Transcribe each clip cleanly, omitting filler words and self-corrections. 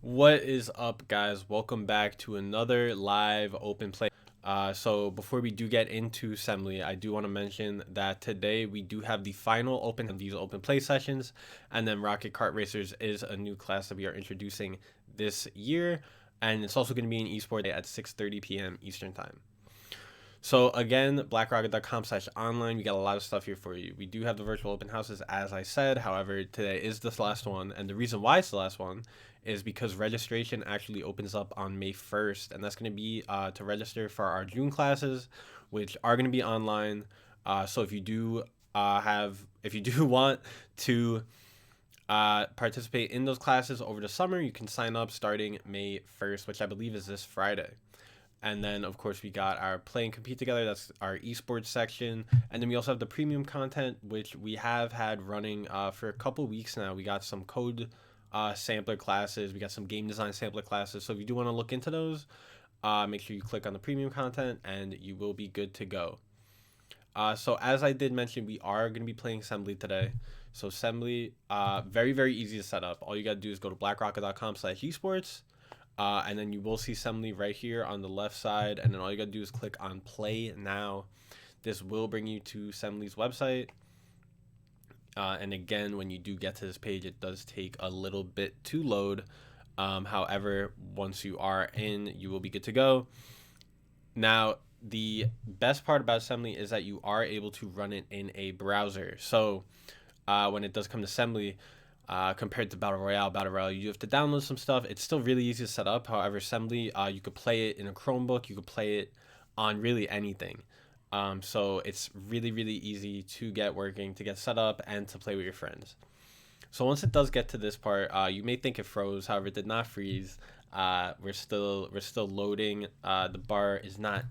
What is up, guys? Welcome back to another live open play. So before we do get into Sembly, I do want to mention that today we do have the final open of these open play sessions, and then Rocket Kart Racers is a new class that we are introducing this year, and it's also going to be an eSports at 6:30 p.m. Eastern Time. So again, blackrocket.com/online, we got a lot of stuff here for you. We do have the virtual open houses, as I said. However, today is this last one, and the reason why it's the last one is because registration actually opens up on May 1st, and that's going to be to register for our June classes, which are going to be online. So if you do want to participate in those classes over the summer, you can sign up starting May 1st, which I believe is this Friday. And then, of course, we got our Play and Compete Together. That's our eSports section. And then we also have the premium content, which we have had running for a couple weeks now. We got some code sampler classes. We got some game design sampler classes. So if you do want to look into those, make sure you click on the premium content and you will be good to go. So as I did mention, we are going to be playing Sembly today. So Sembly, very, very easy to set up. All you got to do is go to blackrocket.com/esports. And then you will see Sembly right here on the left side. And then all you got to do is click on Play Now. This will bring you to Sembly's website. And again, when you do get to this page, it does take a little bit to load. However, once you are in, you will be good to go. Now, the best part about Sembly is that you are able to run it in a browser. So when it does come to Sembly, compared to Battle Royale, you have to download some stuff. It's still really easy to set up. However, Sembly, you could play it in a Chromebook. You could play it on really anything. So it's really, really easy to get working, to get set up, and to play with your friends. So once it does get to this part, you may think it froze. However, it did not freeze. We're still loading. The bar is not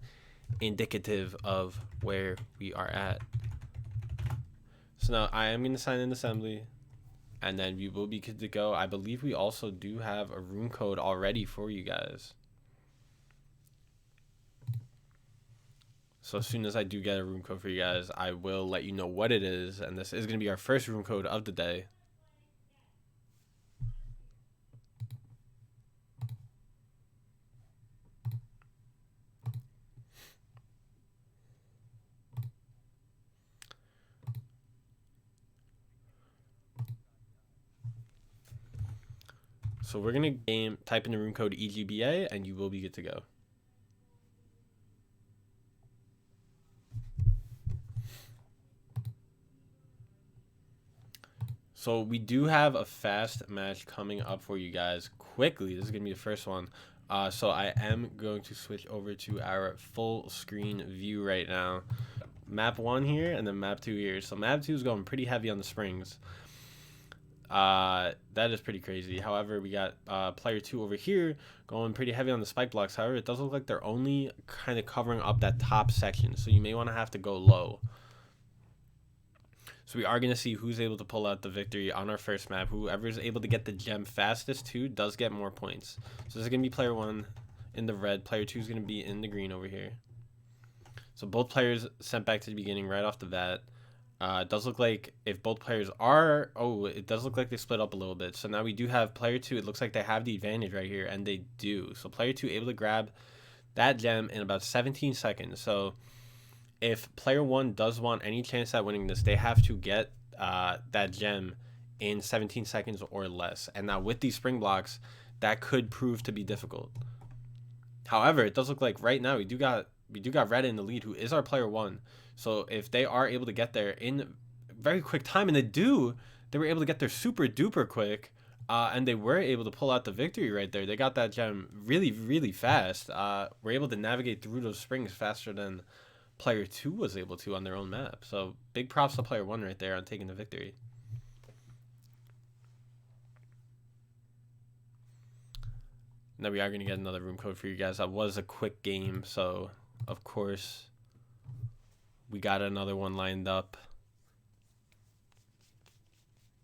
indicative of where we are at. So now I am going to sign in Sembly. And then we will be good to go. I believe we also do have a room code already for you guys. So as soon as I do get a room code for you guys, I will let you know what it is. And this is going to be our first room code of the day. So we're going to type in the room code EGBA, and you will be good to go. So we do have a fast match coming up for you guys quickly. This is going to be the first one. So I am going to switch over to our full screen view right now. Map 1 here, and then map 2 here. So map 2 is going pretty heavy on the springs. That is pretty crazy. However, we got player 2 over here going pretty heavy on the spike blocks. However, it does look like they're only kind of covering up that top section, so you may want to have to go low. So we are going to see who's able to pull out the victory on our first map. Whoever is able to get the gem fastest too does get more points. So this is going to be player 1 in the red. Player 2 is going to be in the green over here. So both players sent back to the beginning right off the bat. It does look like if both players are... Oh, it does look like they split up a little bit. So now we do have player 2. It looks like they have the advantage right here, and they do. So player 2 able to grab that gem in about 17 seconds. So if player 1 does want any chance at winning this, they have to get that gem in 17 seconds or less. And now with these spring blocks, that could prove to be difficult. However, it does look like right now we do got red in the lead, who is our player 1. So if they are able to get there in very quick time, and they were able to get there super duper quick, and they were able to pull out the victory right there. They got that gem really, really fast. Were able to navigate through those springs faster than player 2 was able to on their own map. So big props to player 1 right there on taking the victory. Now we are going to get another room code for you guys. That was a quick game, so of course we got another one lined up.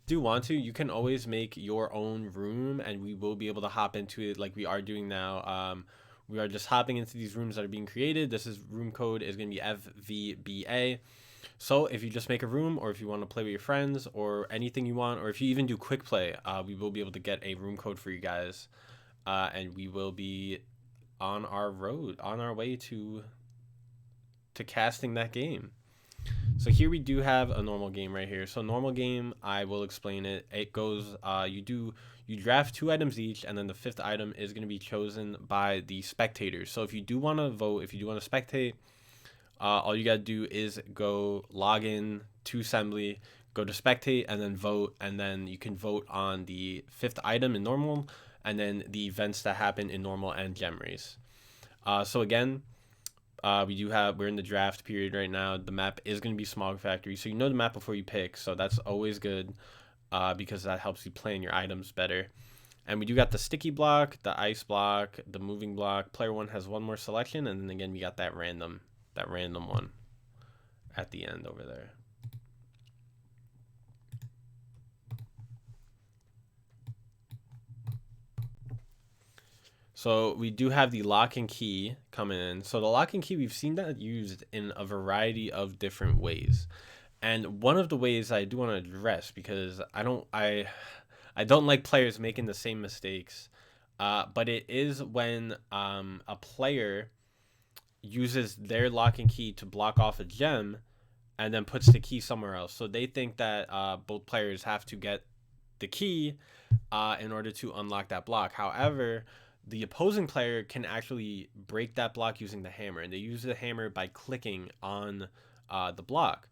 If you want to, you can always make your own room, and we will be able to hop into it like we are doing now. We are just hopping into these rooms that are being created. This is room code is going to be FVBA. So if you just make a room, or if you want to play with your friends, or anything you want, or if you even do quick play, we will be able to get a room code for you guys. and we will be on our way to casting that game. So here we do have a normal game right here. So normal game, I will explain it. It goes, you draft 2 items each, and then the 5th item is going to be chosen by the spectators. So if you do want to vote, if you do want to spectate, all you got to do is go log in to Sembly, go to spectate, and then vote. And then you can vote on the 5th item in normal, and then the events that happen in normal and gem race. So again, we're in the draft period right now. The map is going to be Smog Factory, so you know the map before you pick, so that's always good, because that helps you plan your items better. And we do got the sticky block, the ice block, the moving block. Player 1 has 1 more selection, and then again we got that random one at the end over there. So we do have the lock and key coming in. So the lock and key, we've seen that used in a variety of different ways. And one of the ways I do want to address, because I don't like players making the same mistakes, but it is when a player uses their lock and key to block off a gem and then puts the key somewhere else. So they think that both players have to get the key in order to unlock that block. However, the opposing player can actually break that block using the hammer, and they use the hammer by clicking on the block.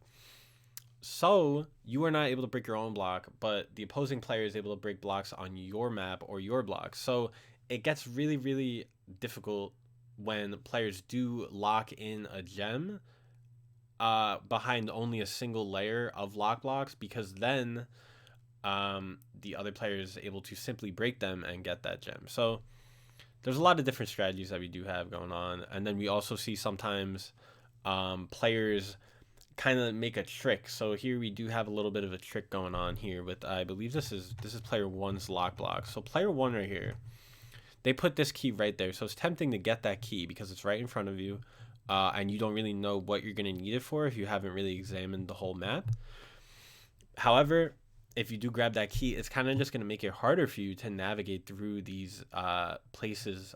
So you are not able to break your own block, but the opposing player is able to break blocks on your map or your block. So it gets really, really difficult when players do lock in a gem behind only a single layer of lock blocks, because then the other player is able to simply break them and get that gem. So there's a lot of different strategies that we do have going on. And then we also see sometimes players kind of make a trick. So here we do have a little bit of a trick going on here with, I believe this is player 1's lock block. So player 1 right here, they put this key right there. So it's tempting to get that key because it's right in front of you, and you don't really know what you're going to need it for if you haven't really examined the whole map. However, if you do grab that key, it's kind of just going to make it harder for you to navigate through these places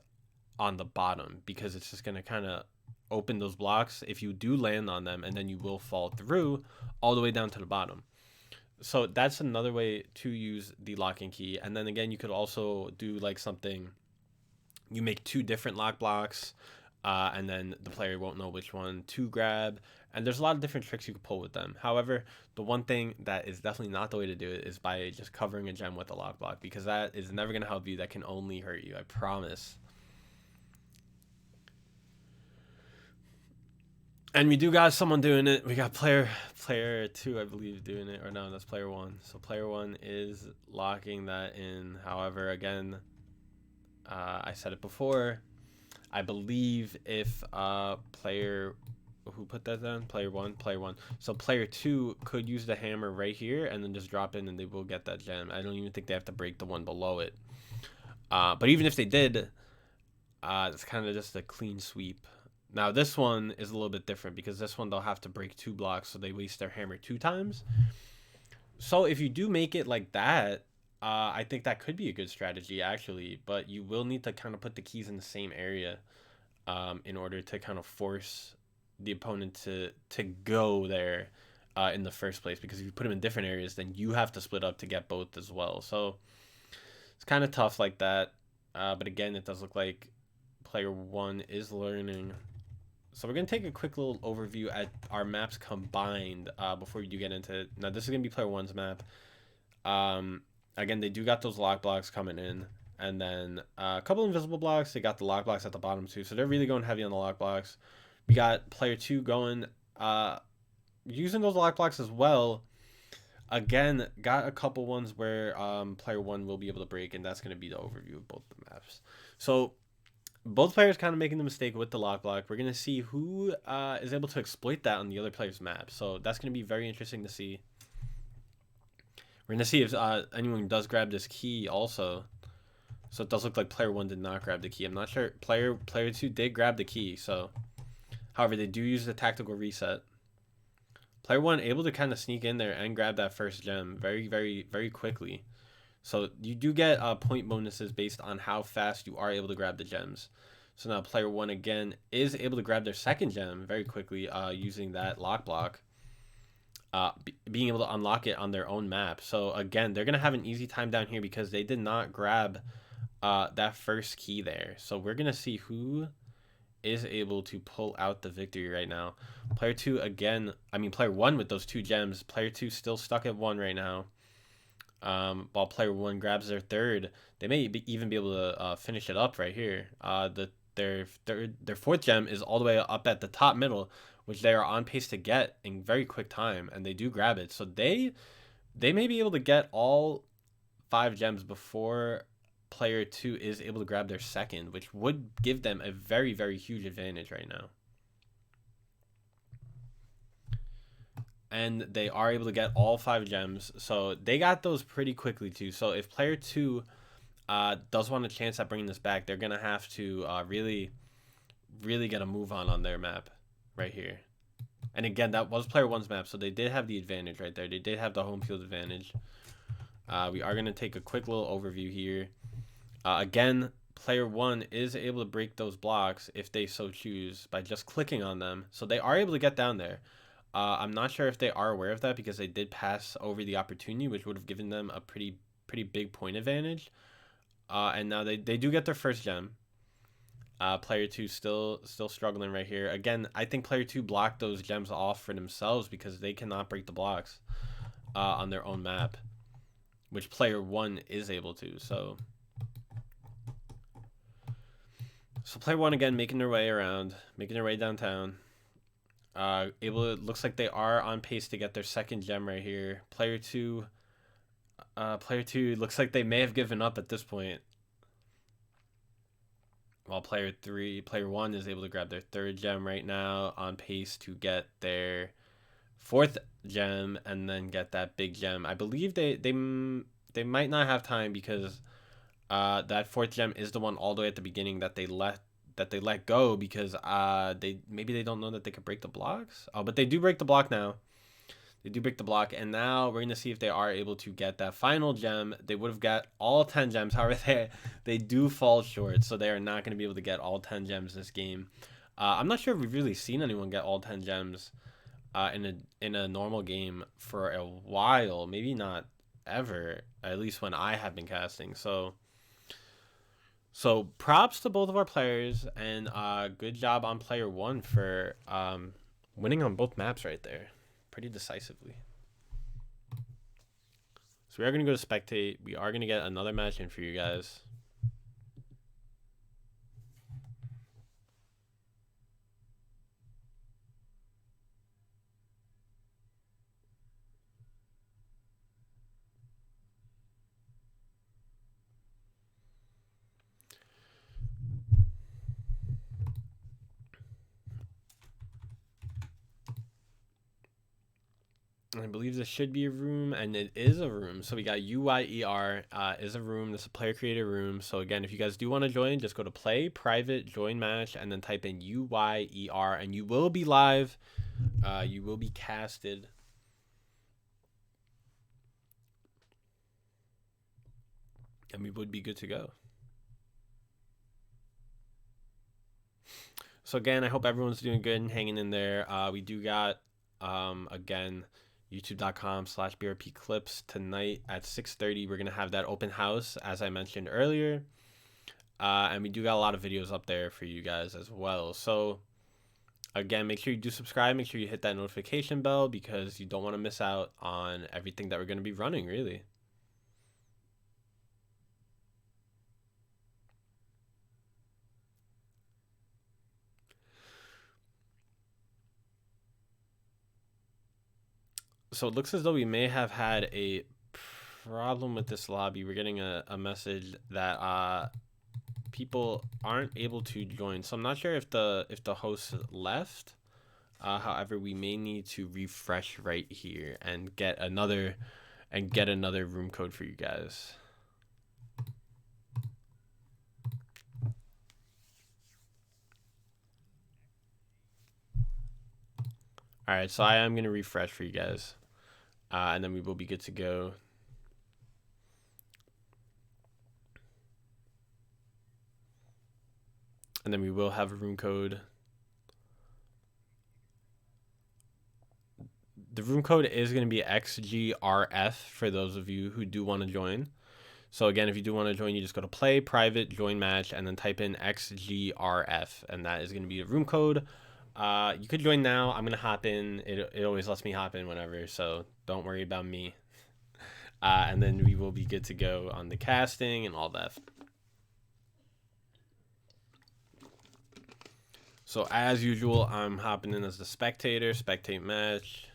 on the bottom, because it's just going to kind of open those blocks if you do land on them, and then you will fall through all the way down to the bottom. So that's another way to use the locking key. And then again, you could also do like something, you make 2 different lock blocks, and then the player won't know which one to grab. And there's a lot of different tricks you can pull with them. However, the one thing that is definitely not the way to do it is by just covering a gem with a lock block, because that is never going to help you. That can only hurt you, I promise. And we do got someone doing it. We got player 2, I believe, doing it. Or no, that's player 1. So player 1 is locking that in. However, again, I said it before, I believe if player, who put that down? Player 1. So player 2 could use the hammer right here and then just drop in, and they will get that gem. I don't even think they have to break the one below it. But even if they did, it's kind of just a clean sweep. Now this one is a little bit different, because this one they'll have to break 2 blocks, so they waste their hammer 2 times. So if you do make it like that, I think that could be a good strategy actually, but you will need to kind of put the keys in the same area in order to kind of force the opponent to go there in the first place, because if you put them in different areas, then you have to split up to get both as well. So it's kind of tough like that, but again, it does look like player 1 is learning. So we're going to take a quick little overview at our maps combined before we do get into it. Now this is going to be player 1's map. Again, they do got those lock blocks coming in, and then a couple invisible blocks. They got the lock blocks at the bottom too, so they're really going heavy on the lock blocks. We got player 2 going using those lock blocks as well. Again, got a couple ones where player 1 will be able to break, and that's going to be the overview of both the maps. So both players kind of making the mistake with the lock block. We're going to see who is able to exploit that on the other player's map. So that's going to be very interesting to see. We're going to see if anyone does grab this key also. So it does look like player 1 did not grab the key. I'm not sure. Player 2 did grab the key. So, however, they do use the tactical reset. Player 1 able to kind of sneak in there and grab that first gem very, very, very quickly. So you do get point bonuses based on how fast you are able to grab the gems. So now player 1 again is able to grab their second gem very quickly using that lock block. Being able to unlock it on their own map. So again, they're going to have an easy time down here because they did not grab that first key there. So we're going to see who is able to pull out the victory right now. Player 2 again, player 1 with those 2 gems. Player 2 still stuck at 1 right now. While player 1 grabs their third, they may even be able to finish it up right here. Their fourth gem is all the way up at the top middle, which they are on pace to get in very quick time, and they do grab it. So they may be able to get all 5 gems before player 2 is able to grab their second, which would give them a very, very huge advantage right now. And they are able to get all 5 gems, so they got those pretty quickly too. So if player 2 does want a chance at bringing this back, they're gonna have to really get a move on their map right here. And again, that was player 1's map, so they did have the advantage right there. They did have the home field advantage. We are gonna take a quick little overview here. Again, player 1 is able to break those blocks if they so choose by just clicking on them, so they are able to get down there. I'm not sure if they are aware of that because they did pass over the opportunity, which would have given them a pretty big point advantage. And now they do get their first gem. Player 2 still struggling right here. Again, I think player 2 blocked those gems off for themselves because they cannot break the blocks on their own map, which player 1 is able to. So player 1 again making their way around, making their way downtown. Looks like they are on pace to get their second gem right here. Player 2 looks like they may have given up at this point. While player 1 is able to grab their third gem right now, on pace to get their fourth gem and then get that big gem. I believe they might not have time because that fourth gem is the one all the way at the beginning that they let go because they don't know that they could break the blocks. Oh, but they do break the block now. They do break the block, and now we're going to see if they are able to get that final gem. They would have got all 10 gems. However, they do fall short, so they are not going to be able to get all 10 gems this game. I'm not sure if we've really seen anyone get all 10 gems in a normal game for a while. Maybe not ever, at least when I have been casting. So props to both of our players, and good job on player 1 for winning on both maps right there pretty decisively. So we are going to go to spectate. We are going to get another match in for you guys. I believe this should be a room, and it is a room. So we got UYER is a room. This is a player created room. So again, if you guys do want to join, just go to play, private, join match, and then type in UYER, and you will be live. You will be casted. And we would be good to go. So again, I hope everyone's doing good and hanging in there. We do got, again, youtube.com/BRP clips tonight at 6:30. We're going to have that open house, as I mentioned earlier. And we do got a lot of videos up there for you guys as well. So again, make sure you do subscribe. Make sure you hit that notification bell because you don't want to miss out on everything that we're going to be running, really. So it looks as though we may have had a problem with this lobby. We're getting a message that people aren't able to join. So I'm not sure if the host left. However, we may need to refresh right here and get another room code for you guys. All right, so I am going to refresh for you guys. And then we will be good to go. And then we will have a room code. The room code is going to be XGRF for those of you who do want to join. So again, if you do want to join, you just go to play, private, join match, and then type in XGRF, and that is going to be the room code. You could join now. I'm going to hop in. It always lets me hop in whenever, so don't worry about me. And then we will be good to go on the casting and all that. So as usual, I'm hopping in as the spectator, spectate match.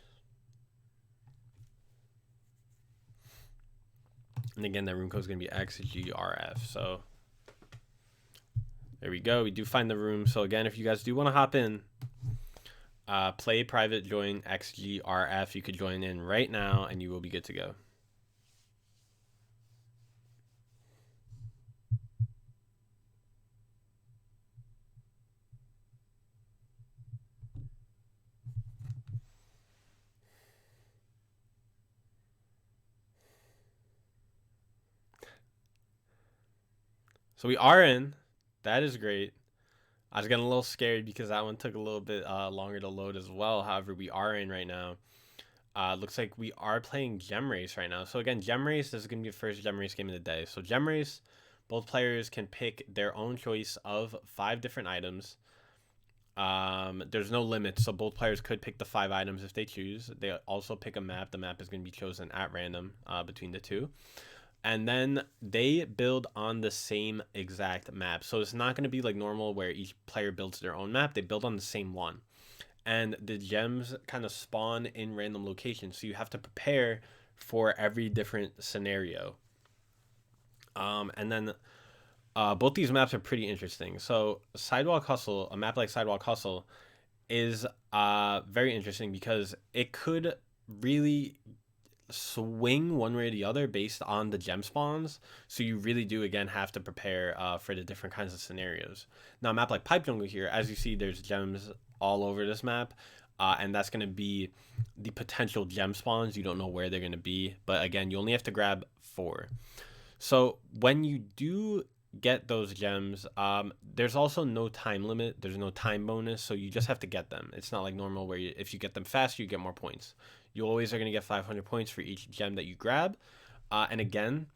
And again, that room code is going to be XGRF. So there we go. We do find the room. So again, if you guys do want to hop in, play, private, join XGRF. You could join in right now and you will be good to go. So we are in. That is great. I was getting a little scared because that one took a little bit longer to load as well. However, we are in right now. Looks like we are playing Gem Race right now. So again, Gem Race, this is going to be the first Gem Race game of the day. So Gem Race, both players can pick their own choice of 5 different items. There's no limit, so both players could pick the 5 items if they choose. They also pick a map. The map is going to be chosen at random between the 2. And then they build on the same exact map. So it's not going to be like normal where each player builds their own map. They build on the same one. And the gems kind of spawn in random locations. So you have to prepare for every different scenario. And then both these maps are pretty interesting. So Sidewalk Hustle, a map like Sidewalk Hustle, is very interesting because it could really swing one way or the other based on the gem spawns. So you really do again have to prepare for the different kinds of scenarios. Now a map like Pipe Jungle here, as you see, there's gems all over this map, and that's going to be the potential gem spawns. You don't know where they're going to be, but again, you only have to grab 4. So when you do get those gems, there's also no time limit. There's no time bonus, so you just have to get them. It's not like normal where if you get them faster, you get more points. You always are going to get 500 points for each gem that you grab. And again,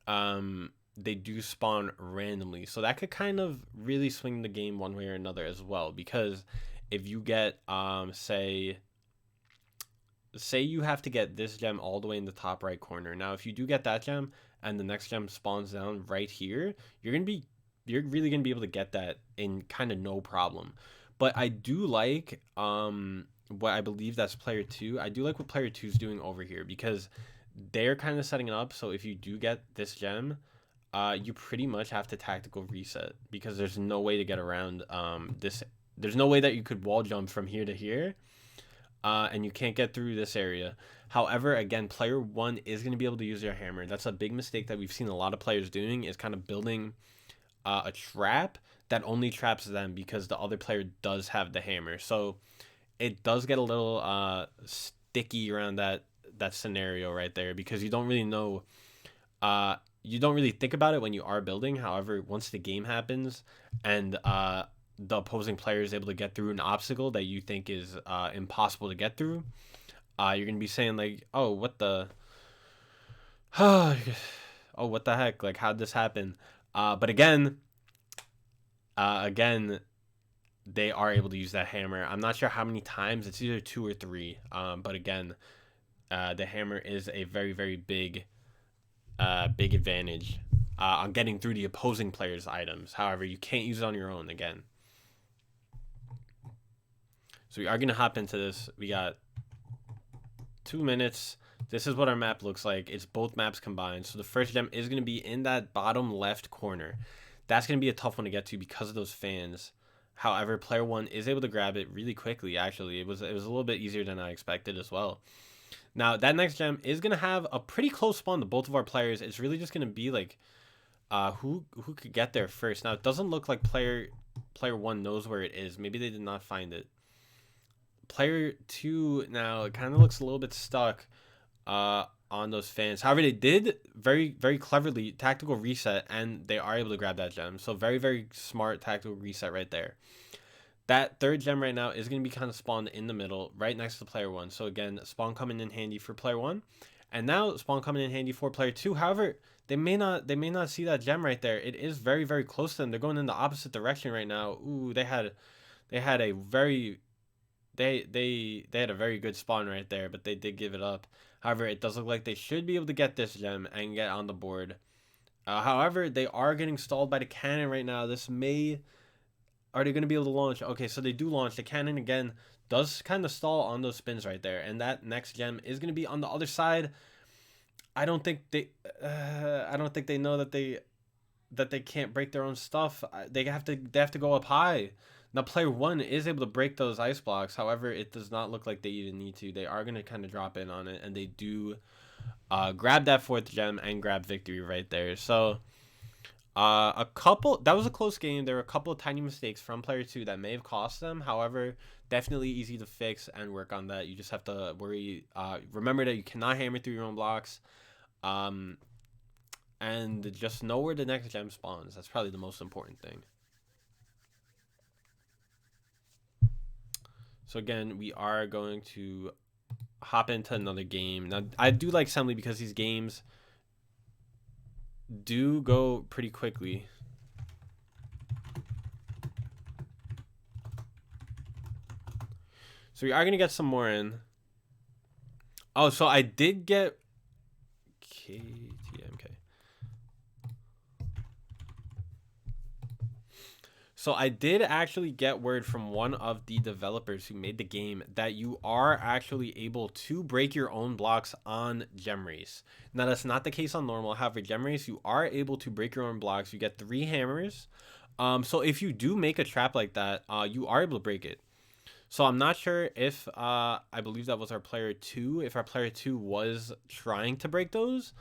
they do spawn randomly. So that could kind of really swing the game one way or another as well. Because if you get, say you have to get this gem all the way in the top right corner. Now, if you do get that gem and the next gem spawns down right here, you're really going to be able to get that in kind of no problem. But I do like, what I believe that's player 2. I do like what player 2 is doing over here because they're kind of setting it up. So if you do get this gem, you pretty much have to tactical reset because there's no way to get around this. There's no way that you could wall jump from here to here, and you can't get through this area. However, again, player 1 is going to be able to use their hammer. That's a big mistake that we've seen a lot of players doing, is kind of building a trap that only traps them because the other player does have the hammer. So it does get a little sticky around that scenario right there because you don't really know, you don't really think about it when you are building. However, once the game happens and the opposing player is able to get through an obstacle that you think is impossible to get through, you're gonna be saying like, oh, what the oh, what the heck, like, how'd this happen? But again, they are able to use that hammer. I'm not sure how many times. It's either 2 or 3. But again, the hammer is a very, very big advantage on getting through the opposing player's items. However, you can't use it on your own again. So we are going to hop into this. We got 2 minutes. This is what our map looks like. It's both maps combined. So the first gem is going to be in that bottom left corner. That's going to be a tough one to get to because of those fans. However, player 1 is able to grab it really quickly. Actually, it was a little bit easier than I expected as well. Now, that next gem is going to have a pretty close spawn to both of our players. It's really just going to be like who could get there first. Now, it doesn't look like player 1 knows where it is. Maybe they did not find it. Player 2 now, it kind of looks a little bit stuck on on those fans. However, they did very, very cleverly tactical reset, and they are able to grab that gem. So very, very smart tactical reset right there. That third gem right now is going to be kind of spawned in the middle, right next to player 1. So again, spawn coming in handy for player 1, and now spawn coming in handy for player 2. However, they may not see that gem right there. It is very, very close to them. They're going in the opposite direction right now. Ooh, they had a very they had a very good spawn right there, but they did give it up. However, it does look like they should be able to get this gem and get on the board. However, they are getting stalled by the cannon right now. Are they going to be able to launch? Okay, so they do launch. The cannon, again, does kind of stall on those spins right there. And that next gem is going to be on the other side. I don't think they know that they can't break their own stuff. They have to go up high. Now, player 1 is able to break those ice blocks. However, it does not look like they even need to. They are going to kind of drop in on it. And they do grab that 4th gem and grab victory right there. So that was a close game. There were a couple of tiny mistakes from player 2 that may have cost them. However, definitely easy to fix and work on that. You just have to worry. Remember that you cannot hammer through your own blocks. And just know where the next gem spawns. That's probably the most important thing. So again, we are going to hop into another game. Now, I do like Sembly because these games do go pretty quickly. So we are going to get some more in. Oh, so I did get KTMK. So I did actually get word from one of the developers who made the game that you are actually able to break your own blocks on Gem Race. Now, that's not the case on normal. However, Gem Race, you are able to break your own blocks. You get 3 hammers. So if you do make a trap like that, you are able to break it. So I'm not sure if, I believe that was our player 2, if our player 2 was trying to break those.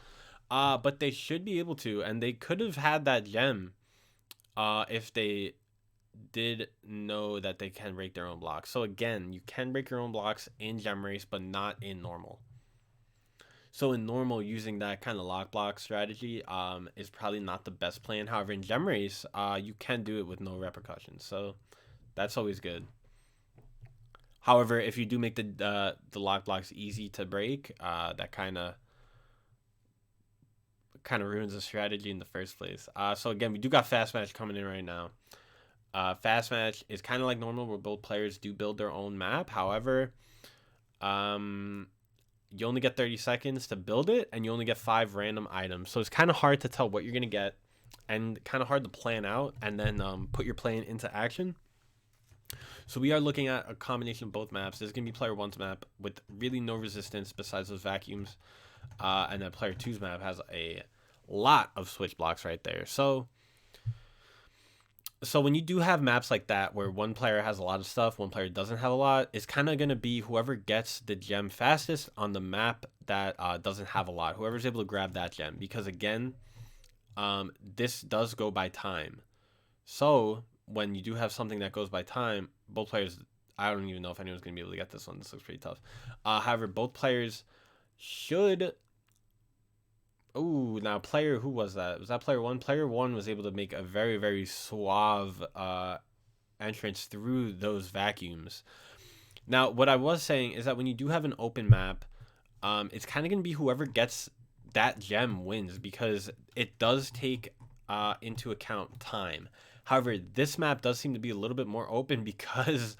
But they should be able to, and they could have had that gem if they did know that they can break their own blocks. So again, you can break your own blocks in Gem Race, but not in normal. So in normal, using that kind of lock block strategy is probably not the best plan. However, in Gem Race, you can do it with no repercussions. So that's always good. However, if you do make the lock blocks easy to break, that kind of ruins the strategy in the first place. So again, we do got fast match coming in right now. Fast match is kind of like normal, where both players do build their own map. However, you only get 30 seconds to build it, and you only get 5 random items. So it's kind of hard to tell what you're gonna get, and kind of hard to plan out and then put your plan into action. So we are looking at a combination of both maps. This is gonna be player 1's map with really no resistance besides those vacuums, and then player 2's map has a lot of switch blocks right there. So when you do have maps like that where one player has a lot of stuff, one player doesn't have a lot, it's kind of going to be whoever gets the gem fastest on the map that doesn't have a lot. Whoever's able to grab that gem. Because again, this does go by time. So when you do have something that goes by time, both players, I don't even know if anyone's going to be able to get this one. This looks pretty tough. However, both players should... Ooh, now player, who was that? Was that player 1? Player 1 was able to make a very, very suave entrance through those vacuums. Now, what I was saying is that when you do have an open map, it's kind of going to be whoever gets that gem wins, because it does take into account time. However, this map does seem to be a little bit more open because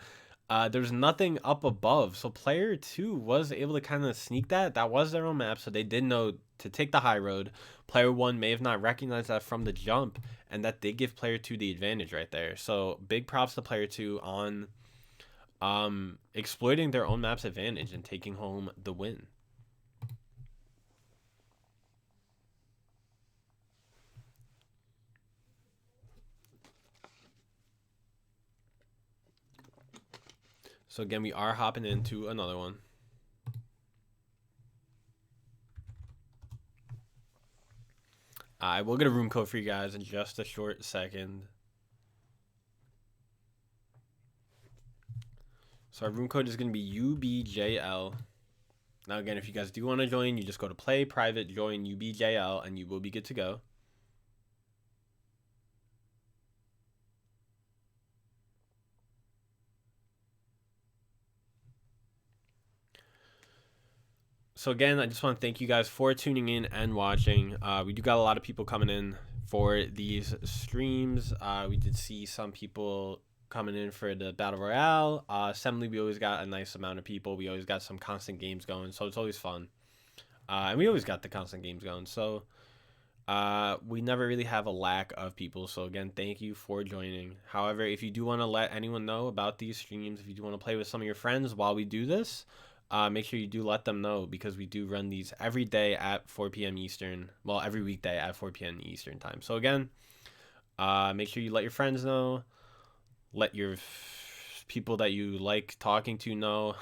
there's nothing up above. So player 2 was able to kind of sneak that. That was their own map, so they did know to take the high road. Player 1 may have not recognized that from the jump, and that did give player 2 the advantage right there. So big props to player 2 on exploiting their own map's advantage and taking home the win. So again, we are hopping into another one. I will get a room code for you guys in just a short second. So our room code is going to be UBJL. Now, again, if you guys do want to join, you just go to play, private, join UBJL, and you will be good to go. So again, I just want to thank you guys for tuning in and watching. We do got a lot of people coming in for these streams. We did see some people coming in for the Battle Royale. Sembly, we always got a nice amount of people. We always got some constant games going, so it's always fun. And we always got the constant games going, so we never really have a lack of people. So again, thank you for joining. However, if you do want to let anyone know about these streams, if you do want to play with some of your friends while we do this, make sure you do let them know, because we do run these every day at 4 p.m. Eastern. Well, every weekday at 4 p.m. Eastern time. So again, make sure you let your friends know. Let your people that you like talking to know.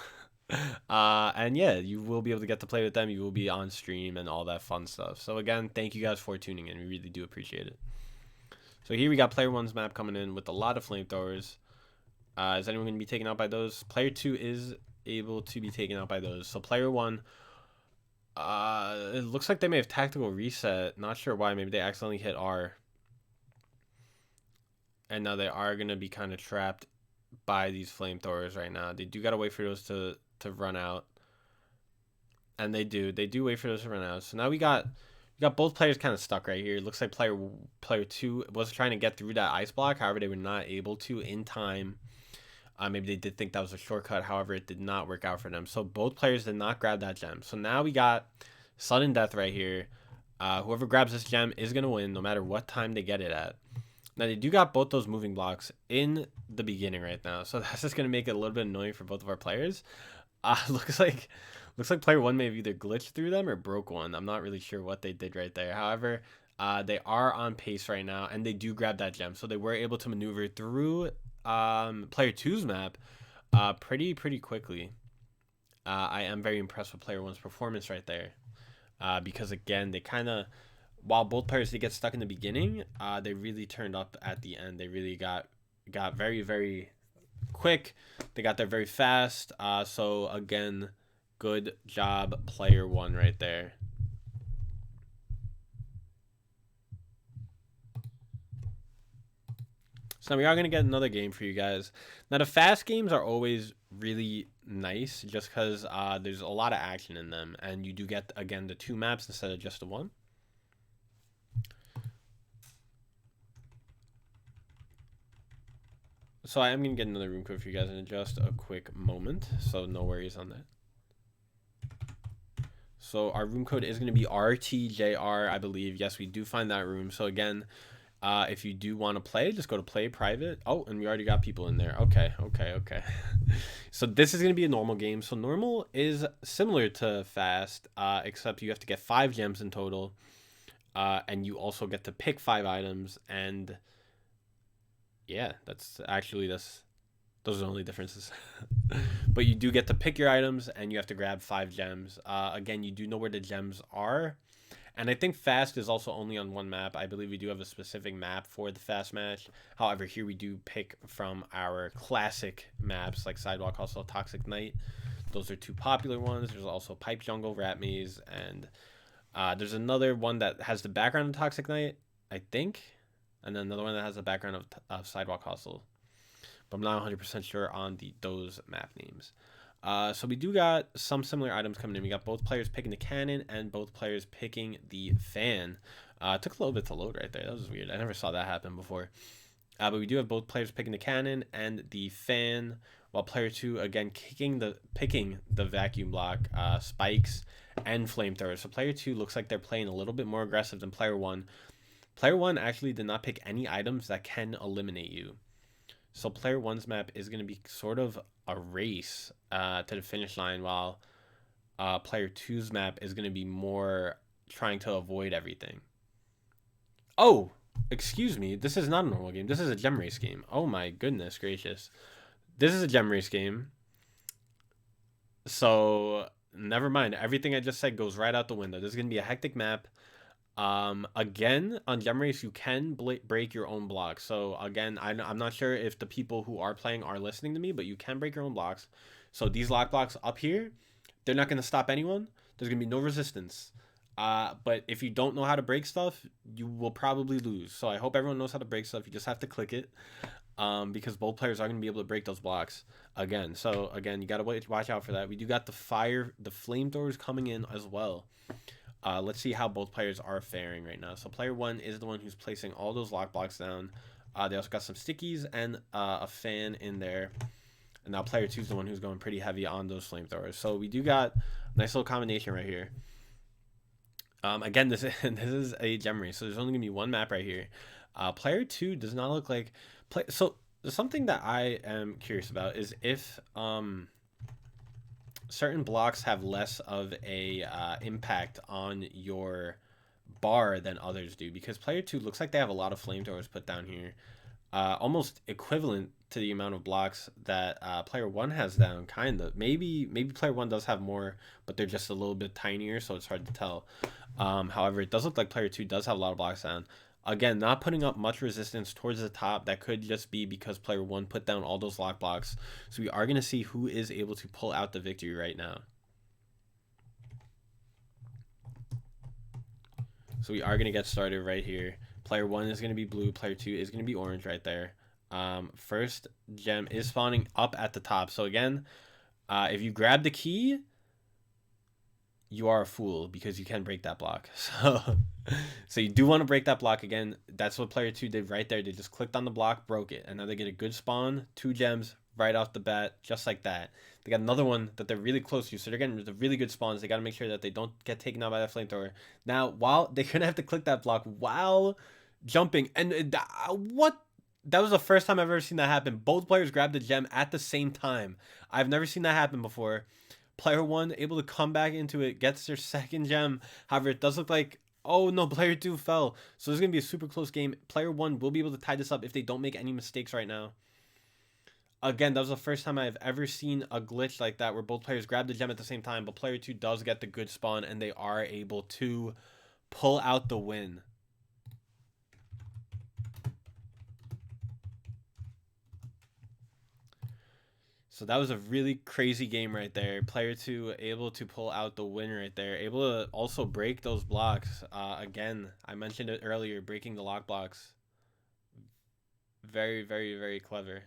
And yeah, you will be able to get to play with them. You will be on stream and all that fun stuff. So again, thank you guys for tuning in. We really do appreciate it. So here we got player 1's map coming in with a lot of flamethrowers. Is anyone going to be taken out by those? Player 2 is able to be taken out by those. So player 1, it looks like they may have tactical reset. Not sure why. Maybe they accidentally hit R. And now they are going to be kind of trapped by these flamethrowers right now. They do got to wait for those to run out. And they do wait for those to run out. So now we got both players kind of stuck right here. It looks like player 2 was trying to get through that ice block. However, they were not able to in time. Maybe they did think that was a shortcut. However, it did not work out for them. So both players did not grab that gem. So now we got sudden death right here. Whoever grabs this gem is going to win no matter what time they get it at. Now, they do got both those moving blocks in the beginning right now. So that's just going to make it a little bit annoying for both of our players. Looks like player 1 may have either glitched through them or broke one. I'm not really sure what they did right there. However, they are on pace right now, and they do grab that gem. So they were able to maneuver through player 2's map pretty quickly. I am very impressed with player 1's performance right there, because again, they kind of, while both players did get stuck in the beginning, they really turned up at the end. They really got very quick. They got there very fast. So again, good job player 1 right there. So now we are going to get another game for you guys. Now, the fast games are always really nice just because there's a lot of action in them. And you do get, again, the 2 maps instead of just the 1. So I am going to get another room code for you guys in just a quick moment. So no worries on that. So our room code is going to be RTJR, I believe. Yes, we do find that room. So again, if you do want to play, just go to play private. Oh, and we already got people in there. Okay. So this is going to be a normal game. So normal is similar to fast, except you have to get 5 gems in total. And you also get to pick 5 items. And yeah, that's actually those are the only differences. But you do get to pick your items, and you have to grab 5 gems. Again, you do know where the gems are. And I think fast is also only on 1 map. I believe we do have a specific map for the fast match. However, here we do pick from our classic maps like Sidewalk Hustle, Toxic Night. Those are 2 popular ones. There's also Pipe Jungle, Rat Maze, and there's another one that has the background of Toxic Night, I think. And then another one that has the background of Sidewalk Hustle. But I'm not 100% sure on those map names. So we do got some similar items coming in. We got both players picking the cannon and both players picking the fan. It took a little bit to load right there. That was weird. I never saw that happen before. But we do have both players picking the cannon and the fan, while player 2 again picking the vacuum block, spikes, and flamethrowers. So player 2 looks like they're playing a little bit more aggressive than player 1. Player 1 actually did not pick any items that can eliminate you. So player 1's map is going to be sort of a race to the finish line, while player 2's map is going to be more trying to avoid everything. Oh, excuse me. This is not a normal game. This is a gem race game. Oh my goodness gracious. This is a gem race game. So never mind. Everything I just said goes right out the window. This is going to be a hectic map. Again, on gem race, you can break your own blocks. So again, I'm not sure if the people who are playing are listening to me, but you can break your own blocks. So these lock blocks up here, they're not going to stop anyone. There's going to be no resistance. But if you don't know how to break stuff, you will probably lose. So I hope everyone knows how to break stuff. You just have to click it, because both players are going to be able to break those blocks again. So again, you got to watch out for that. We do got the flamethrowers coming in as well. Let's see how both players are faring right now. So player 1 is the one who's placing all those lock blocks down. They also got some stickies and a fan in there. And now player 2 is the one who's going pretty heavy on those flamethrowers. So we do got a nice little combination right here. Again, this is a gem race, so there's only gonna be one map right here. Player 2 does not look like so something that I am curious about is if certain blocks have less of a impact on your bar than others do, because player 2 looks like they have a lot of flamethrowers put down here, almost equivalent to the amount of blocks that player 1 has down. Kind of, maybe player 1 does have more, but they're just a little bit tinier, so it's hard to tell. However, it does look like player 2 does have a lot of blocks down. Again, not putting up much resistance towards the top. That could just be because player 1 put down all those lock blocks. So we are going to see who is able to pull out the victory right now. So we are going to get started right here. Player 1 is going to be blue. Player 2 is going to be orange right there. First gem is spawning up at the top. So again, if you grab the key, you are a fool because you can break that block. So you do want to break that block. Again, that's what player 2 did right there. They just clicked on the block, broke it, and now they get a good spawn, 2 gems right off the bat, just like that. They got another one that they're really close to, so they're getting the really good spawns. They got to make sure that they don't get taken out by that flamethrower. Now, while they're gonna have to click that block while jumping, and what? That was the first time I've ever seen that happen. Both players grabbed the gem at the same time. I've never seen that happen before. Player 1 able to come back into it, gets their second gem. However, it does look like, oh no, player 2 fell. So this is going to be a super close game. Player 1 will be able to tie this up if they don't make any mistakes right now. Again, that was the first time I've ever seen a glitch like that where both players grab the gem at the same time, but player 2 does get the good spawn and they are able to pull out the win. So that was a really crazy game right there. Player 2 able to pull out the win right there. Able to also break those blocks. Again, I mentioned it earlier, breaking the lock blocks. Very, very, very clever.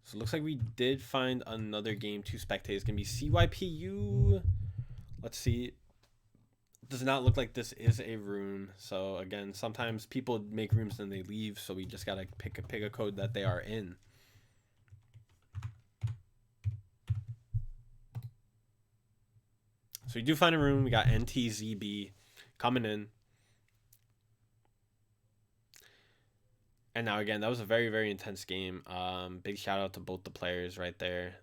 So it looks like we did find another game to spectate. It's going to be CYPU. Let's see. Does not look like this is a room. So again, sometimes people make rooms and they leave, so we just gotta pick a code that they are in. So we do find a room. We got NTZB coming in. And now again, that was a very, very intense game. Big shout out to both the players right there.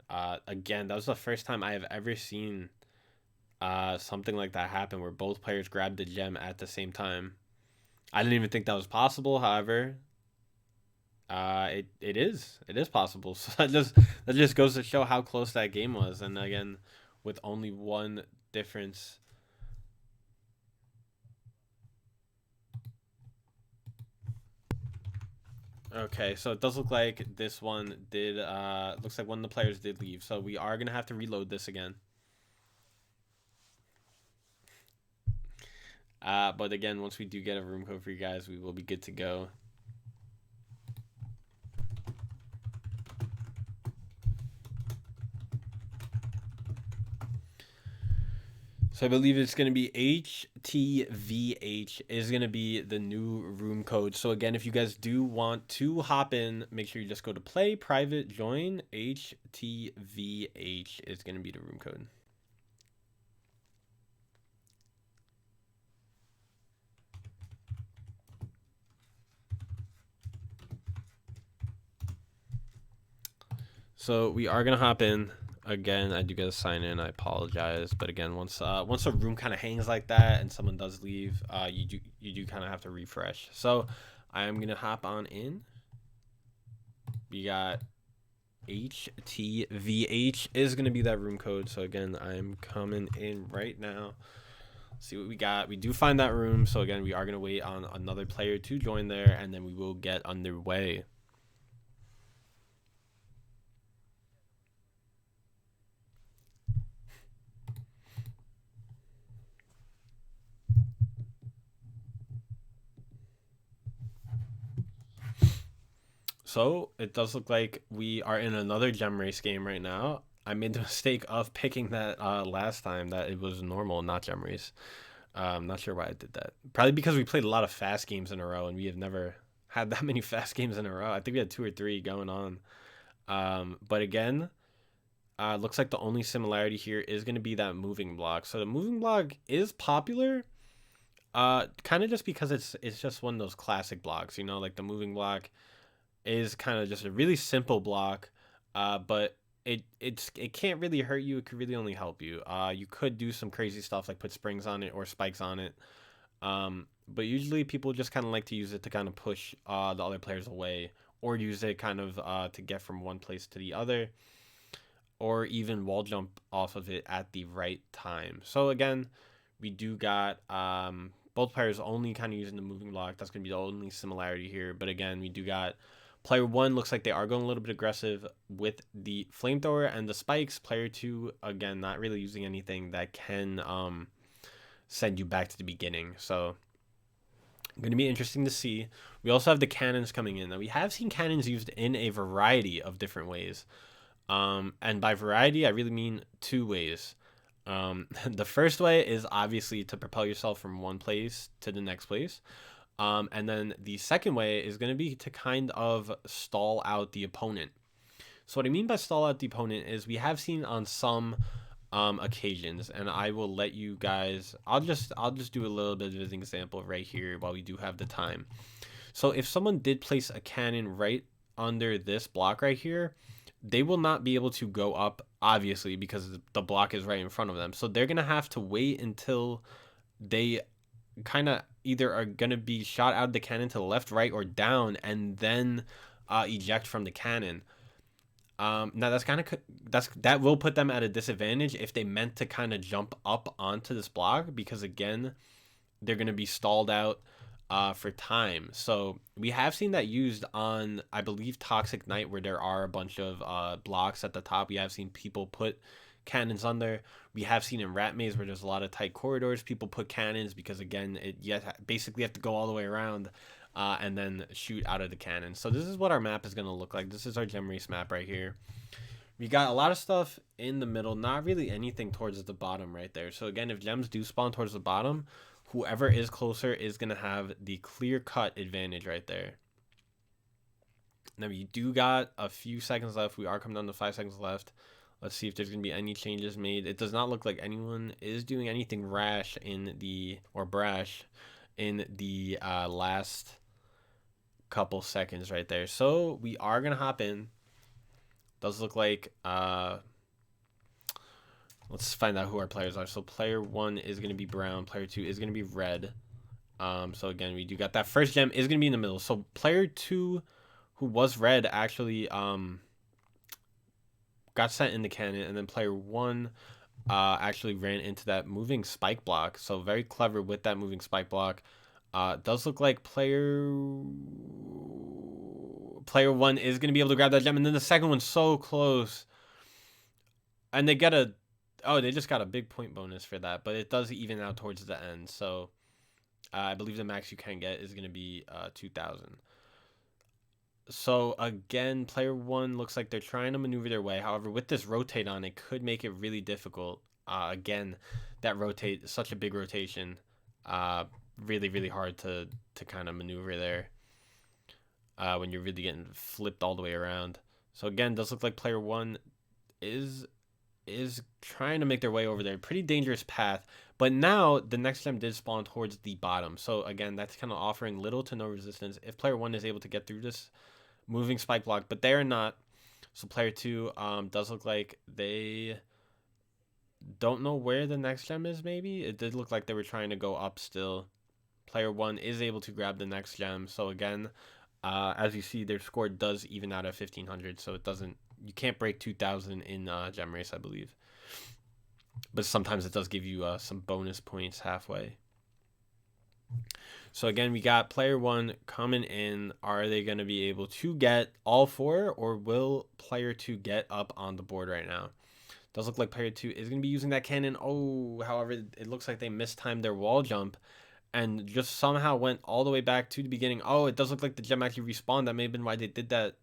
Again, that was the first time I have ever seen something like that happen where both players grabbed the gem at the same time. I didn't even think that was possible. However, it is possible. So that just goes to show how close that game was. And again, with only one difference. Okay, so it does look like this one did looks like one of the players did leave. So we are gonna have to reload this again. But again, once we do get a room code for you guys, we will be good to go. So I believe it's going to be HTVH is going to be the new room code. So again, if you guys do want to hop in, make sure you just go to play, private, join. HTVH is going to be the room code. So we are going to hop in. Again, I do gotta sign in. I apologize, but again, once a room kind of hangs like that and someone does leave, you do kind of have to refresh. So I'm gonna hop on in. We got HTVH is gonna be that room code. So again, I'm coming in right now. See what we got. We do find that room. So again, we are going to wait on another player to join there, and then we will get underway. So it does look like we are in another gem race game right now. I made the mistake of picking that last time that it was normal, not gem race. I'm not sure why I did that. Probably because we played a lot of fast games in a row, and we have never had that many fast games in a row. I think we had 2 or 3 going on. But again, looks like the only similarity here is going to be that moving block. So the moving block is popular, kind of just because it's just one of those classic blocks. You know, like the moving block is kind of just a really simple block, but it can't really hurt you. It could really only help you. You could do some crazy stuff like put springs on it or spikes on it. But usually people just kind of like to use it to kind of push the other players away, or use it kind of to get from one place to the other, or even wall jump off of it at the right time. So again, we do got both players only kind of using the moving block. That's going to be the only similarity here. But again, we do got player 1 looks like they are going a little bit aggressive with the flamethrower and the spikes. Player 2, again, not really using anything that can send you back to the beginning. So going to be interesting to see. We also have the cannons coming in. Now, we have seen cannons used in a variety of different ways. And by variety, I really mean 2 ways. The first way is obviously to propel yourself from one place to the next place. And then the second way is going to be to kind of stall out the opponent. So what I mean by stall out the opponent is we have seen on some occasions, and I will let you guys, I'll just do a little bit of an example right here while we do have the time. So if someone did place a cannon right under this block right here, they will not be able to go up, obviously, because the block is right in front of them. So they're going to have to wait until they kind of either are going to be shot out of the cannon to the left, right, or down, and then eject from the cannon. Now that will put them at a disadvantage if they meant to kind of jump up onto this block, because again, they're going to be stalled out for time. So we have seen that used on, I believe, Toxic Night, where there are a bunch of blocks at the top. We have seen people put cannons under. We have seen in Rat Maze, where there's a lot of tight corridors, people put cannons because, again, basically have to go all the way around and then shoot out of the cannon. So this is what our map is going to look like. This is our gem race map right here. We got a lot of stuff in the middle, not really anything towards the bottom right there. So again, if gems do spawn towards the bottom, whoever is closer is going to have the clear-cut advantage right there. Now, we do got a few seconds left. We are coming down to 5 seconds left. Let's see if there's going to be any changes made. It does not look like anyone is doing anything brash in the last couple seconds right there. So we are going to hop in. Does look like let's find out who our players are. So player 1 is going to be brown. Player 2 is going to be red. So again, we do got that first gem is going to be in the middle. So player 2, who was red, actually got sent in the cannon, and then player 1 actually ran into that moving spike block. So very clever with that moving spike block. Does look like player 1 is going to be able to grab that gem, and then the second one's so close. And they get they just got a big point bonus for that, but it does even out towards the end. So I believe the max you can get is going to be 2,000. So again, player 1 looks like they're trying to maneuver their way. However, with this rotate on, it could make it really difficult. Again, that rotate, such a big rotation, really, really hard to kind of maneuver there when you're really getting flipped all the way around. So again, does look like player 1 is trying to make their way over there. Pretty dangerous path. But now the next gem did spawn towards the bottom. So again, that's kind of offering little to no resistance if player 1 is able to get through this moving spike block, but they are not. So player 2 does look like they don't know where the next gem is. Maybe it did look like they were trying to go up still. Player 1 is able to grab the next gem. So again, as you see, their score does even out at 1,500. So you can't break 2,000 in gem race, I believe. but sometimes it does give you some bonus points halfway. So again, we got player 1 coming in. Are they going to be able to get all 4, or will player 2 get up on the board right now? Does look like player 2 is going to be using that cannon. Oh, however, it looks like they mistimed their wall jump and just somehow went all the way back to the beginning. Oh, it does look like the gem actually respawned. That may have been why they did that.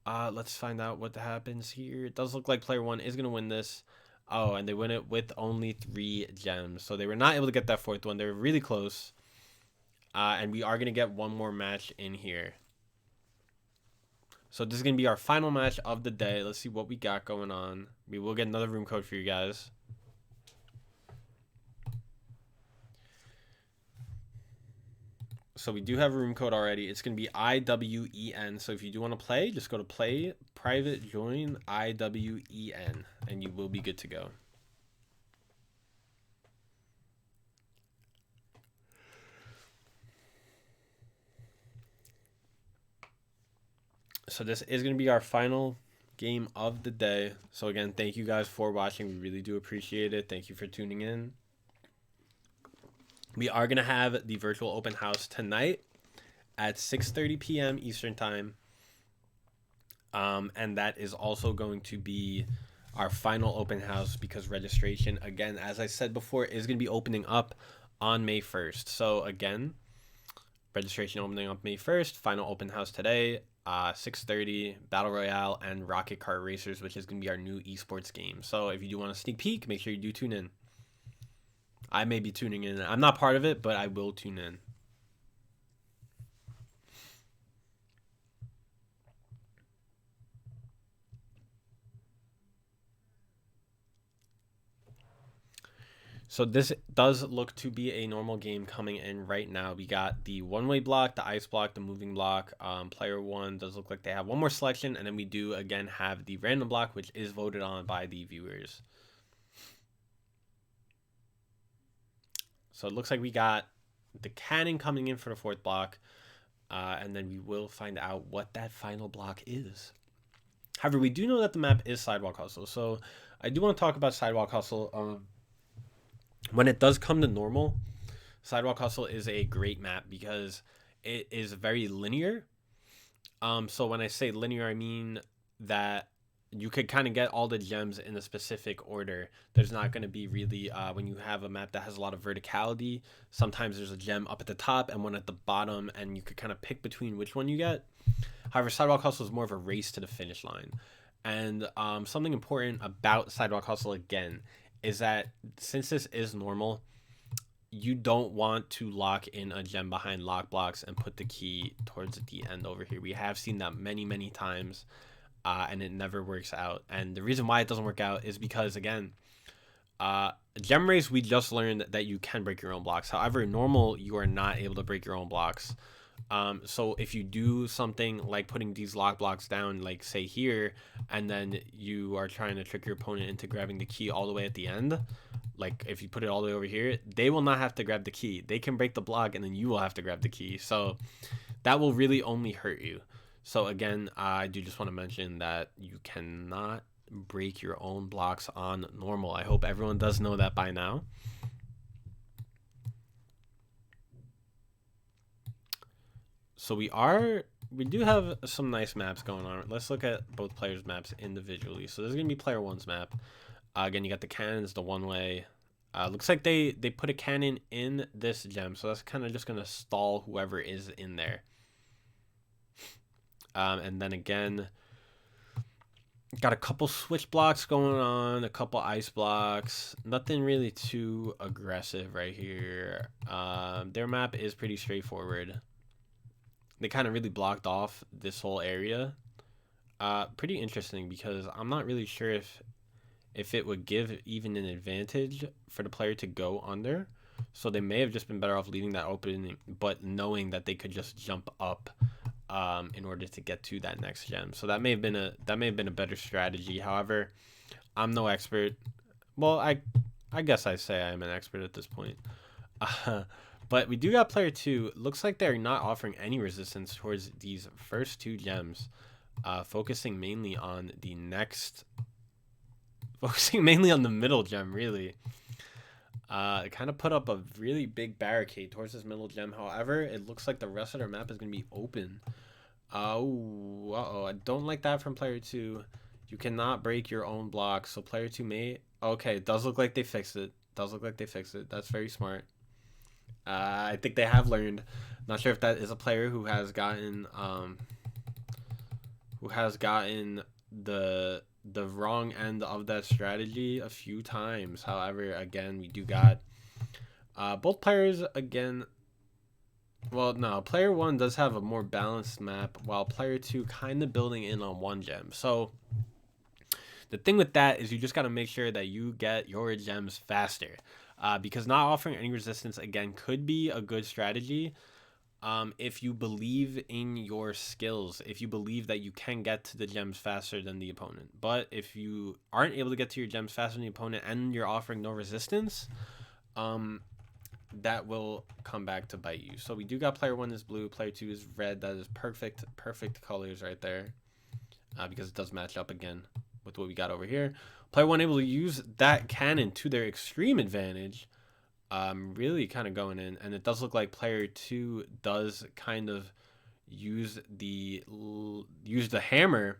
Let's find out what happens here. It does look like player 1 is going to win this. Oh, and they win it with only 3 gems. So they were not able to get that 4th one. They were really close. And we are going to get one more match in here. So this is going to be our final match of the day. Let's see what we got going on. We will get another room code for you guys. So we do have a room code already. It's going to be IWEN. So if you do want to play, just go to play, private, join, IWEN, and you will be good to go. So this is going to be our final game of the day. So again, thank you guys for watching. We really do appreciate it. Thank you for tuning in. We are going to have the virtual open house tonight at 6:30 p.m. Eastern time. And that is also going to be our final open house because registration, again, as I said before, is going to be opening up on May 1st. So again, registration opening up May 1st, final open house today, 6:30, Battle Royale and Rocket Kart Racers, which is going to be our new esports game. So if you do want a sneak peek, make sure you do tune in. I may be tuning in. I'm not part of it, but I will tune in. So this does look to be a normal game coming in right now. We got the one-way block, the ice block, the moving block. Player 1 does look like they have one more selection, and then we do again have the random block, which is voted on by the viewers. So it looks like we got the cannon coming in for the 4th block, and then we will find out what that final block is. However, we do know that the map is Sidewalk Hustle, so I do want to talk about Sidewalk Hustle. When it does come to normal, Sidewalk Hustle is a great map because it is very linear. So when I say linear, I mean that you could kind of get all the gems in a specific order. There's not going to be really, when you have a map that has a lot of verticality, sometimes there's a gem up at the top and one at the bottom, and you could kind of pick between which one you get. However, Sidewalk Hustle is more of a race to the finish line. And something important about Sidewalk Hustle, again, is that since this is normal, you don't want to lock in a gem behind lock blocks and put the key towards the end over here. We have seen that many times, and it never works out. And the reason why it doesn't work out is because, again, gem race, we just learned that you can break your own blocks. However, normal, you are not able to break your own blocks. So if you do something like putting these lock blocks down, like say here, and then you are trying to trick your opponent into grabbing the key all the way at the end, like if you put it all the way over here, they will not have to grab the key. They can break the block and then you will have to grab the key. So that will really only hurt you. So again, I do just want to mention that you cannot break your own blocks on normal. I hope everyone does know that by now. So we do have some nice maps going on. Let's look at both players' maps individually. So this is gonna be player 1's map. Again, you got the cannons, the one way. Looks like they put a cannon in this gem, so that's kind of just gonna stall whoever is in there. And then again, got a couple switch blocks going on, a couple ice blocks. Nothing really too aggressive right here. Their map is pretty straightforward. They kind of really blocked off this whole area. Pretty interesting because I'm not really sure if it would give even an advantage for the player to go under. So they may have just been better off leaving that open, but knowing that they could just jump up in order to get to that next gem. So that may have been a better strategy. However, I'm no expert. Well, I guess I say I'm an expert at this point. But we do got player 2. Looks like they're not offering any resistance towards these first 2 gems, focusing mainly on the next Focusing mainly on the middle gem, really. It kind of put up a really big barricade towards this middle gem. However, it looks like the rest of their map is going to be open. Oh, uh-oh. I don't like that from player 2. You cannot break your own blocks. So player 2 may... Okay, it does look like they fixed it. Does look like they fixed it. That's very smart. I think they have learned. Not sure if that is a player who has gotten the wrong end of that strategy a few times. However, again, we do got both players again. Well, no, player 1 does have a more balanced map, while player 2 kind of building in on one gem. So the thing with that is you just got to make sure that you get your gems faster, because not offering any resistance again could be a good strategy. If you believe in your skills, if you believe that you can get to the gems faster than the opponent. But if you aren't able to get to your gems faster than the opponent and you're offering no resistance, that will come back to bite you. So we do got player 1 is blue, player 2 is red. That is perfect colors right there, because it does match up again with what we got over here. Player 1 able to use that cannon to their extreme advantage. Really kind of going in, and it does look like player 2 does kind of use the hammer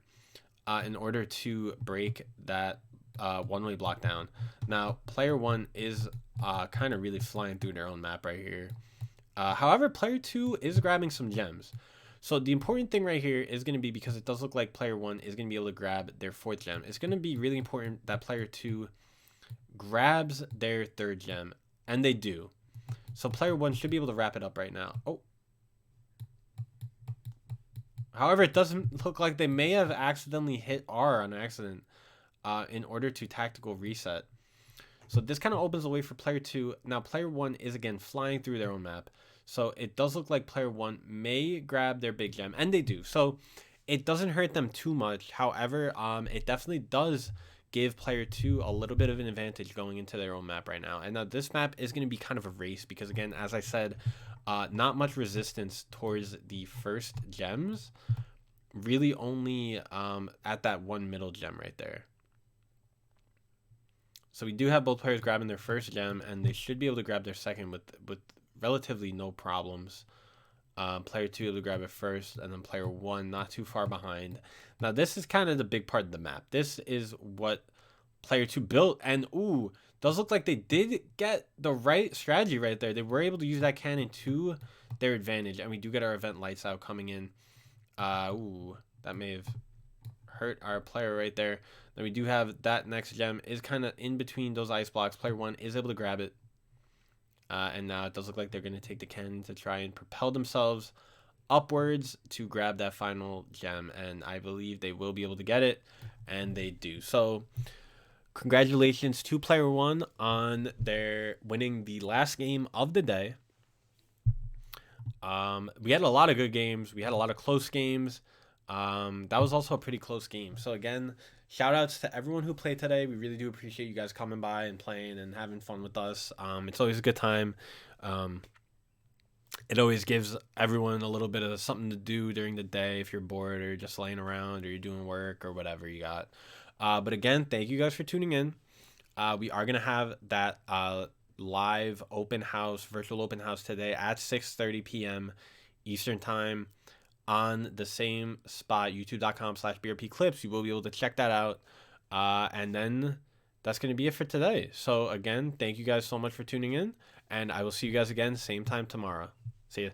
in order to break that one-way block down. Now player 1 is kind of really flying through their own map right here. However, player 2 is grabbing some gems. So the important thing right here is going to be, because it does look like player 1 is going to be able to grab their 4th gem, it's going to be really important that player 2 grabs their 3rd gem. And they do. So player 1 should be able to wrap it up right now. Oh. However, it doesn't look like they may have accidentally hit R on accident in order to tactical reset. So this kind of opens the way for player 2. Now player 1 is again flying through their own map. So it does look like player 1 may grab their big gem. And they do. So it doesn't hurt them too much. However, it definitely does give player 2 a little bit of an advantage going into their own map right now. And now this map is going to be kind of a race, because again, as I said, not much resistance towards the first gems, really only at that one middle gem right there. So we do have both players grabbing their first gem, and they should be able to grab their second with relatively no problems. Player 2 able to grab it first, and then player 1 not too far behind. Now this is kind of the big part of the map. This is what player 2 built, and ooh, does look like they did get the right strategy right there. They were able to use that cannon to their advantage, and we do get our event lights out coming in. Ooh, that may have hurt our player right there. Then we do have that next gem is kind of in between those ice blocks. Player 1 is able to grab it. And now it does look like they're going to take the cannon to try and propel themselves upwards to grab that final gem. And I believe they will be able to get it. And they do. So congratulations to player 1 on their winning the last game of the day. We had a lot of good games. We had a lot of close games. That was also a pretty close game. So again, shout outs to everyone who played today. We really do appreciate you guys coming by and playing and having fun with us. It's always a good time. It always gives everyone a little bit of something to do during the day if you're bored or just laying around or you're doing work or whatever you got. But again, thank you guys for tuning in. We are going to have that live open house, virtual open house today at 6:30 p.m. Eastern time on the same spot, youtube.com/BRP clips. You will be able to check that out. And then that's going to be it for today. So again, thank you guys so much for tuning in, and I will see you guys again same time tomorrow. See ya.